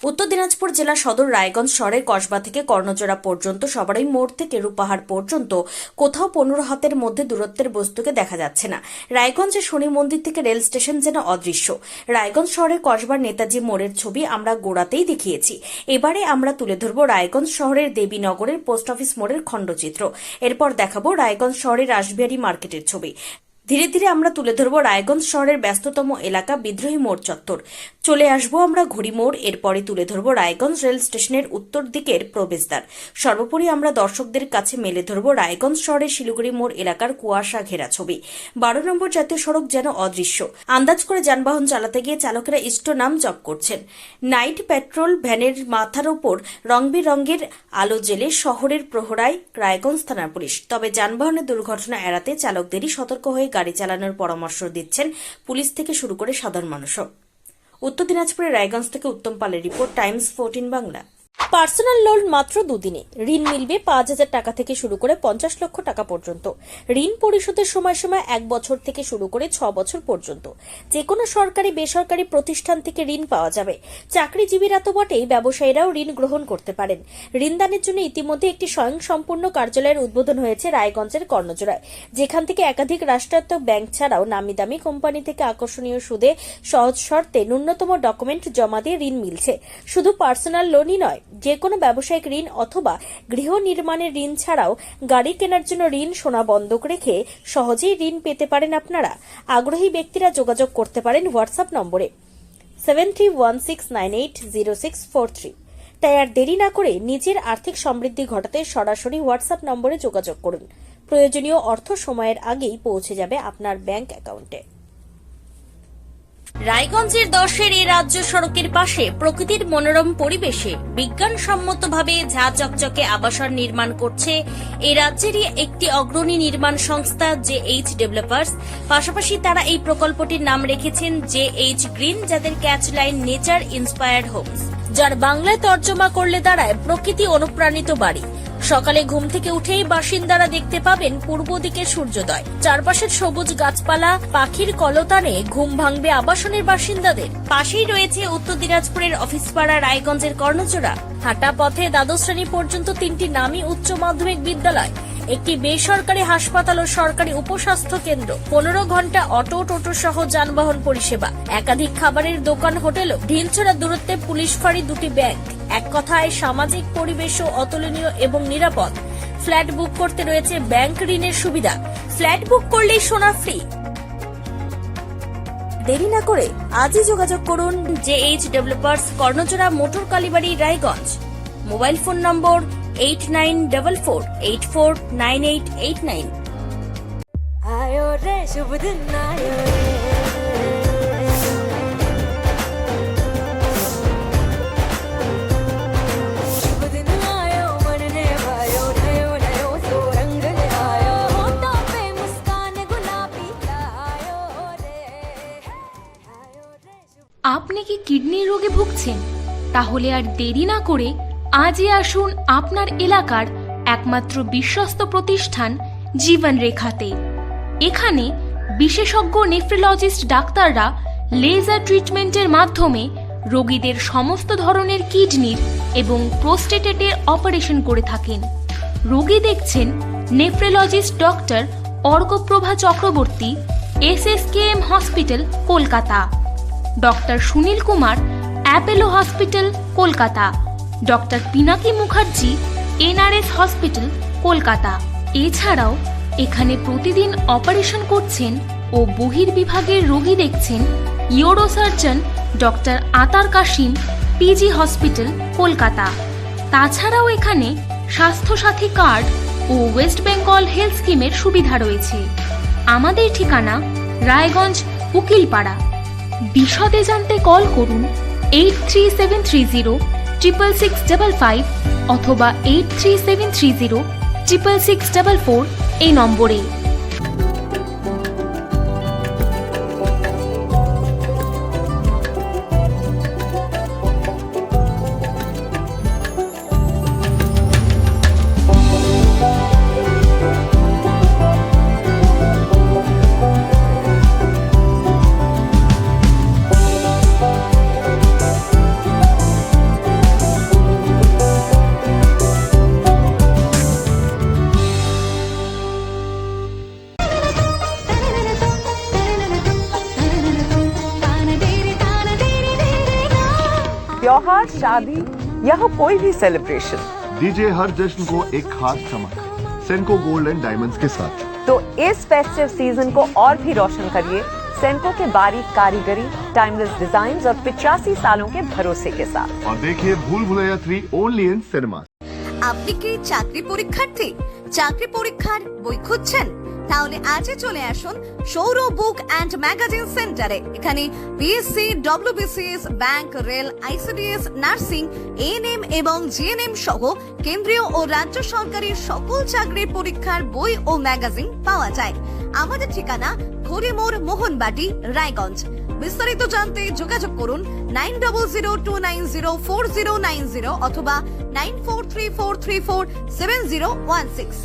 উত্তর দিনাজপুর জেলা সদর রায়গঞ্জ শহরের কসবা থেকে কর্ণজোড়া পর্যন্ত সবারই মোড় থেকে রূপাহার পর্যন্ত কোথাও 15 হাতের মধ্যে দূরত্বের বস্তুকে দেখা যাচ্ছে না। রায়গঞ্জের শনি মন্দির থেকে রেল স্টেশন যেন অদৃশ্য। রায়গঞ্জ শহরের কসবার নেতাজি মোড়ের ছবি আমরা গোড়াতেই দেখিয়েছি। এবারে আমরা তুলে ধরব রায়গঞ্জ শহরের দেবীনগরের পোস্ট অফিস মোড়ের খণ্ডচিত্র। এরপর দেখাবো রায়গঞ্জ শহরের রাসবিহারী মার্কেটের ছবি। ধীরে ধীরে আমরা তুলে ধরব রায়গঞ্জ শহরের ব্যস্ততম এলাকা বিদ্রোহী মোড় চত্বর। চলে আসবো আমরা ঘুড়ি মোড়। এরপরে তুলে ধরব রায়গঞ্জ রেল স্টেশনের উত্তর দিকের প্রবেশদ্বার। সর্বোপরি আমরা দর্শকদের কাছে মেলে ধরব রায়গঞ্জ শহরের শিলিগুড়ি মোড় এলাকার কুয়াশা ঘেরা ছবি। 12 নম্বর জাতীয় সড়ক যেন অদৃশ্য। আন্দাজ করে যানবাহন চালাতে গিয়ে চালকেরা ইষ্ট নাম জপ করছেন। নাইট পেট্রোল ভ্যানের মাথার ওপর রং বেরঙের আলো জেলে শহরের প্রহরায় রায়গঞ্জ থানার পুলিশ। তবে যানবাহনের দুর্ঘটনা এড়াতে চালকদেরই সতর্ক হয়ে গাড়ি চালানোর পরামর্শ দিচ্ছেন পুলিশ থেকে শুরু করে সাধারণ মানুষও। উত্তর দিনাজপুরের রায়গঞ্জ থেকে উত্তম পালের report, Times 14 Bangla. Personal loan মাত্র 2 দিনে ঋণ মিলবে 5,000 টাকা থেকে শুরু করে 50 লক্ষ টাকা পর্যন্ত। ঋণ পরিশোধের সময়সীমা 1 বছর থেকে শুরু করে 6 বছর পর্যন্ত। যে কোনো সরকারি বেসরকারি প্রতিষ্ঠান থেকে ঋণ পাওয়া যাবে। চাকরিজীবীরা তো বটেই, ব্যবসায়ীরাও ঋণ গ্রহণ করতে পারেন। ঋণদানের জন্য ইতিমধ্যে একটি স্বয়ংসম্পূর্ণ কার্যালয়ের উদ্বোধন হয়েছে রায়গঞ্জের কর্ণজোড়ায়, যেখান থেকে একাধিক রাষ্ট্রায়ত্ত ব্যাংক ছাড়াও নামি দামি কোম্পানি থেকে আকর্ষণীয় সুদে সহজ শর্তে ন্যূনতম ডকুমেন্ট জমা দিয়ে ঋণ মিলছে। শুধু পার্সোনাল লোনই নয়, যে কোনো ব্যবসায়িক ঋণ অথবা গৃহ নির্মাণের ঋণ ছাড়াও গাড়ি কেনার জন্য ঋণ সোনা বন্ধক রেখে সহজেই ঋণ পেতে পারেন আপনারা। আগ্রহী ব্যক্তিরা যোগাযোগ করতে পারেন হোয়াটসঅ্যাপ নম্বরে 7316980643। তাই আর দেরি না করে নিজের আর্থিক সমৃদ্ধি ঘটাতে সরাসরি হোয়াটসঅ্যাপ নম্বরে যোগাযোগ করুন। প্রয়োজনীয় অর্থ সময়ের আগেই পৌঁছে যাবে আপনার ব্যাংক অ্যাকাউন্টে। রায়গঞ্জের 10-এর এই রাজ্য সড়কের পাশে প্রকৃতির মনোরম পরিবেশে বিজ্ঞানসম্মতভাবে ঝা চকচকে আবাসন নির্মাণ করছে এই রাজ্যেরই একটি অগ্রণী নির্মাণ সংস্থা JH ডেভেলপার্স। পাশাপাশি তারা এই প্রকল্পটির নাম রেখেছেন JH গ্রিন, যাদের catch line nature inspired homes, যার বাংলায় তর্জমা করলে দাঁড়ায় প্রকৃতি অনুপ্রাণিত বাড়ি। সকালে ঘুম থেকে উঠেই বাসিন্দারা দেখতে পাবেন পূর্ব দিকে সূর্যোদয়। চারপাশের সবুজ গাছপালা, পাখির কলতানে ঘুম ভাঙবে আবাসনের বাসিন্দাদের। পাশেই রয়েছে উত্তর দিনাজপুরের অফিসপাড়া রায়গঞ্জের কর্ণজোড়া। হাঁটা পথে দ্বাদশ শ্রেণী পর্যন্ত 3টি নামী উচ্চ মাধ্যমিক বিদ্যালয়, একটি বেসরকারি হাসপাতাল ও সরকারি উপস্বাস্থ্য কেন্দ্র, 15 ঘন্টা অটো টোটো সহ যানবাহন পরিষেবা, একাধিক খাবারের দোকান, হোটেল, ঢিলছড়া দূরত্বে পুলিশ ফাঁড়ি, 2টি ব্যাংক। এক কথায় সামাজিক পরিবেশও অতুলনীয় এবং নিরাপদ। ফ্ল্যাট বুক করতে রয়েছে ব্যাংক ঋণের সুবিধা। ফ্ল্যাট বুক করলেই সোনা ফ্রি। দেরি না করে আজই যোগাযোগ করুন JH Developers, Karnajora, Motor Kalibari, Raiganj. Mobile phone number 8944849889। आयो रे शुभ दिन आयो रे, शुभ दिन आयो मन ने भायो, नयो नयो सो रंग ले आयो, होठों पे मुस्कान गुलाबी आयो रे, आयो रे शुभ। আপনি কি কিডনি রোগে ভুগছেন? তাহলে আর দেরি না করে আজই আসুন আপনার এলাকার একমাত্র বিশ্বস্ত প্রতিষ্ঠান জীবন রেখাতে। এখানে বিশেষজ্ঞ নেফ্রোলজিস্ট ডাক্তাররা লেজার ট্রিটমেন্টের মাধ্যমে রোগীদের সমস্ত ধরনের কিডনির এবং প্রোস্টেটের অপারেশন করে থাকেন। রোগী দেখছেন nephrologist doctor Arkaprava Chakraborty, SSKM hospital, Kolkata. Doctor Sunil Kumar, Apollo hospital, Kolkata. Doctor Pinaki Mukherjee, NRS hospital, Kolkata. এছাড়াও এখানে প্রতিদিন অপারেশন করছেন ও বহির্বিভাগের রোগী দেখছেন ইউরোসার্জন ডক্টর আতার কাশিম, PG হসপিটাল, কলকাতা। তাছাড়াও এখানে স্বাস্থ্যসাথী কার্ড ও ওয়েস্ট বেঙ্গল হেলথ স্কিমের সুবিধা রয়েছে। আমাদের ঠিকানা রায়গঞ্জ, উকিলপাড়া। বিশদে জানতে কল করুন 8373066655 অথবা 8373066644 এই নম্বরে। त्योहार, शादी या हो कोई भी सेलिब्रेशन, दीजिए हर जश्न को एक खास चमक सेंको गोल्ड एंड डायमंड्स के साथ। तो इस फेस्टिव सीजन को और भी रोशन करिए सेंको के बारीक कारीगरी, टाइमलेस डिजाइन और 85 सालों के भरोसे के साथ। और देखिए भूल भुलैया 3 ओनली इन सिनेमा। আপনি কি চাকরি পরীক্ষার্থী? চাকরি পরীক্ষার বই খুঁজছেন? তাহলে আজই চলে আসুন সৌর বুক অ্যান্ড ম্যাগাজিন সেন্টারে। এখানে BSc, WBCS, bank, rail, ICDS, nursing, ANM এবং জিএনএম সহ কেন্দ্রীয় ও রাজ্য সরকারি সকল চাকরির পরীক্ষার বই ও ম্যাগাজিন পাওয়া যায়। আমাদের ঠিকানা খড়িমোড়, মোহনবাটি, রায়গঞ্জ। বিস্তারিত জানতে যোগাযোগ করুন 9002904090 অথবা 9434347016।